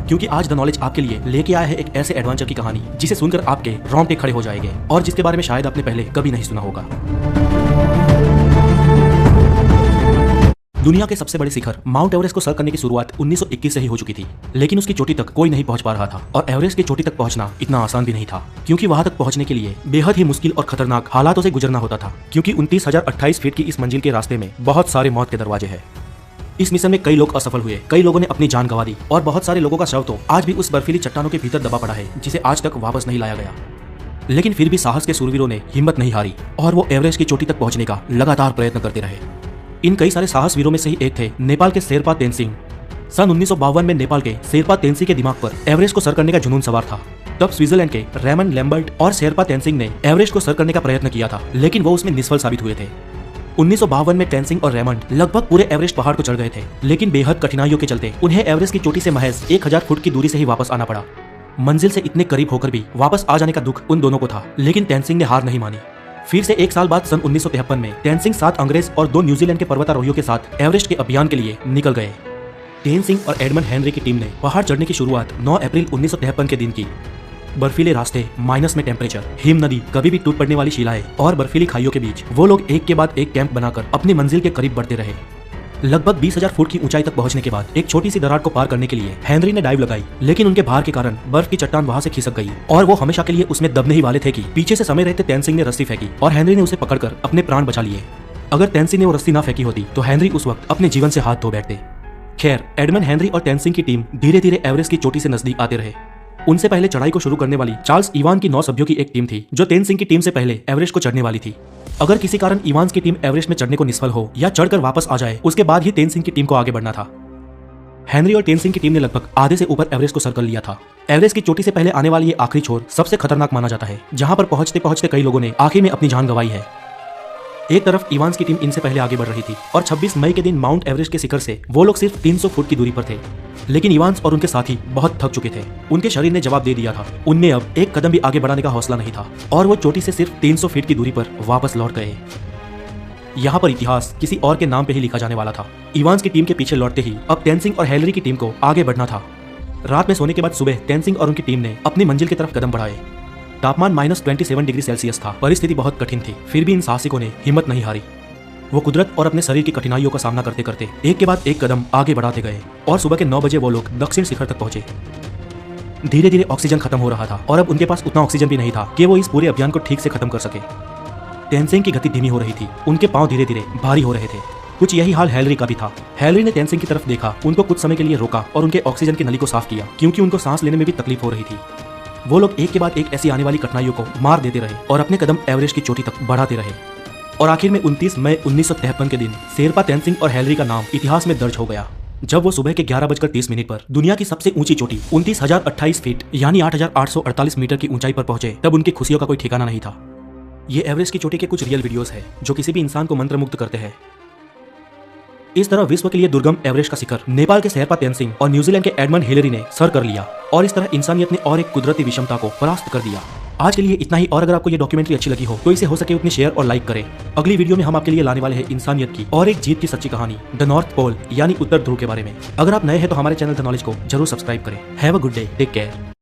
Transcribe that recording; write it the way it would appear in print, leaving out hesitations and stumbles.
क्योंकि आज the knowledge आपके लिए लेके आया है एक ऐसे एडवेंचर की कहानी जिसे सुनकर आपके रोंगटे खड़े हो जाएंगे और जिसके बारे में शायद आपने पहले कभी नहीं सुना होगा। दुनिया के सबसे बड़े शिखर माउंट एवरेस्ट को सर करने की शुरुआत 1921 से ही हो चुकी थी, लेकिन उसकी चोटी तक कोई नहीं पहुंच पा रहा था और एवरेस्ट की चोटी तक पहुंचना इतना आसान भी नहीं था, क्योंकि वहां तक पहुंचने के लिए बेहद ही मुश्किल और खतरनाक हालातों से गुजरना होता था। क्योंकि 29,028 फीट की इस मंजिल के रास्ते में बहुत सारे मौत के दरवाजे हैं। इस मिशन में कई लोग असफल हुए, कई लोगों ने अपनी जान गंवा दी और बहुत सारे लोगों का शव तो आज भी उस बर्फीली चट्टानों के भीतर दबा पड़ा है, जिसे आज तक वापस नहीं लाया गया। लेकिन फिर भी साहस के शूरवीरों ने हिम्मत नहीं हारी और वो एवरेस्ट की चोटी तक पहुंचने का लगातार प्रयत्न करते रहे। इन कई सारे साहस वीरों में से ही एक थे नेपाल के शेरपा तेंसिंग। सन 1952 में नेपाल के शेरपा तेंसिंग के दिमाग पर एवरेस्ट को सर करने का जुनून सवार था। तब स्विट्जरलैंड के रेमन लैम्बर्ट और शेरपा तेंसिंग ने एवरेस्ट को सर करने का प्रयत्न किया था, लेकिन वो उसमें निष्फल साबित हुए थे। 1952 में तेंसिंग और रेमंड लगभग पूरे एवरेस्ट पहाड़ को चढ़ गए थे, लेकिन बेहद कठिनाइयों के चलते उन्हें एवरेस्ट की चोटी से महज 1000 फुट की दूरी से ही वापस आना पड़ा। मंजिल से इतने करीब होकर भी वापस आ जाने का दुख उन दोनों को था, लेकिन तेंसिंग ने हार नहीं मानी। फिर से एक साल बाद सन 1953 में तेंसिंग 7 अंग्रेज और 2 न्यूजीलैंड के पर्वतारोहियों के साथ एवरेस्ट के अभियान के लिए निकल गए। तेंसिंग और एडमंड हेनरी की टीम ने पहाड़ चढ़ने की शुरुआत 9 अप्रैल 1953 के दिन की। बर्फीले रास्ते, माइनस में टेम्परेचर, हिम नदी, कभी भी टूट पड़ने वाली शिलाएं और बर्फीली खाइयों के बीच वो लोग एक के बाद एक कैंप बनाकर अपनी मंजिल के करीब बढ़ते रहे। लगभग 20,000 फुट की ऊंचाई तक पहुंचने के बाद एक छोटी सी दरार को पार करने के लिए हेनरी ने डाइव लगाई, लेकिन उनके भार के कारण बर्फ की चट्टान वहां से खिसक गई और वो हमेशा के लिए उसमें दबने ही वाले थे कि पीछे से समय रहते तेंसिंग ने रस्सी फेंकी और हेनरी ने उसे पकड़कर अपने प्राण बचा लिए। अगर तेंसिंग ने वो रस्सी ना फेंकी होती तो हेनरी उस वक्त अपने जीवन से हाथ धो बैठते। खैर, एडमंड हेनरी और तेंसिंग की टीम धीरे धीरे एवरेस्ट की चोटी से नजदीक आते रहे। उनसे पहले चढ़ाई को शुरू करने वाली चार्ल्स इवान की 9 सभ्यों की एक टीम थी जो तेंसिंग की टीम से पहले एवरेस्ट को चढ़ने वाली थी। अगर किसी कारण इवान्स की टीम एवरेस्ट में चढ़ने को निष्फल हो या चढ़कर वापस आ जाए, उसके बाद ही तेंसिंग की टीम को आगे बढ़ना था। हेनरी और तेंसिंग की टीम ने लगभग आधे से ऊपर एवरेस्ट को सर कर लिया था। एवरेस्ट की चोटी से पहले आने वाली ये आखिरी छोर सबसे खतरनाक माना जाता है, जहां पर पहुंचते पहुंचते कई लोगों ने आखिर में अपनी जान गंवाई है। एक तरफ इवान्स की टीम इनसे पहले आगे बढ़ रही थी और 26 मई के दिन माउंट एवरेस्ट के शिखर से वो लोग सिर्फ 300 फुट की दूरी पर थे, लेकिन इवान्स और उनके साथी बहुत थक चुके थे। उनके शरीर ने जवाब दे दिया था, उनमें अब एक कदम भी आगे बढ़ाने का हौसला नहीं था और वो चोटी से सिर्फ 300 फीट की दूरी पर वापस लौट गए। यहाँ पर इतिहास किसी और के नाम पे ही लिखा जाने वाला था। इवान्स की टीम के पीछे लौटते ही अब तेंसिंग और हेनरी की टीम को आगे बढ़ना था। रात में सोने के बाद सुबह तेंसिंग और उनकी टीम ने अपनी मंजिल की तरफ कदम बढ़ाए। तापमान -27 डिग्री सेल्सियस था, परिस्थिति बहुत कठिन थी, फिर भी इन साहसिकों ने हिम्मत नहीं हारी। वो कुदरत और अपने शरीर की कठिनाइयों का सामना करते करते एक के बाद एक कदम आगे बढ़ाते गए और सुबह के 9 बजे वो लोग दक्षिण शिखर तक पहुंचे। धीरे धीरे ऑक्सीजन खत्म हो रहा था और अब उनके पास उतना ऑक्सीजन भी नहीं था कि वो इस पूरे अभियान को ठीक से खत्म कर सके। तेंसिंग की गति धीमी हो रही थी, उनके पांव धीरे धीरे भारी हो रहे थे। कुछ यही हाल हेनरी का भी था। हेनरी ने तेंसिंग की तरफ देखा, उनको कुछ समय के लिए रोका और उनके ऑक्सीजन की नली को साफ किया, क्योंकि उनको सांस लेने में भी तकलीफ हो रही थी। वो लोग एक के बाद एक ऐसी आने वाली कठिनाइयों को मार देते रहे और अपने कदम एवरेस्ट की चोटी तक बढ़ाते रहे और आखिर में 29 मई 1953 के दिन शेरपा तेंसिंग और हेनरी का नाम इतिहास में दर्ज हो गया। जब वो सुबह के 11:30 पर दुनिया की सबसे ऊंची चोटी 29,028 फीट यानी 8,848 मीटर की ऊंचाई पर पहुंचे, तब उनकी खुशियों का कोई ठिकाना नहीं था। ये एवरेस्ट की चोटी के कुछ रियल वीडियोस है जो किसी भी इंसान को मंत्रमुग्ध करते हैं। इस तरह विश्व के लिए दुर्गम एवरेस्ट का शिखर नेपाल के शेरपा तेंसिंग और न्यूजीलैंड के एडमंड हेनरी ने सर कर लिया और इस तरह इंसानियत ने और एक कुदरती विषमता को परास्त कर दिया। आज के लिए इतना ही, और अगर आपको ये डॉक्यूमेंट्री अच्छी लगी हो तो इसे हो सके उतनी शेयर और लाइक करें। अगली वीडियो में हम आपके लिए लाने वाले हैं इंसानियत की और एक जीत की सच्ची कहानी, द नॉर्थ पोल यानी उत्तर ध्रुव के बारे में। अगर आप नए हैं तो हमारे चैनल द नॉलेज को जरूर सब्सक्राइब करें। Have a good day, take care.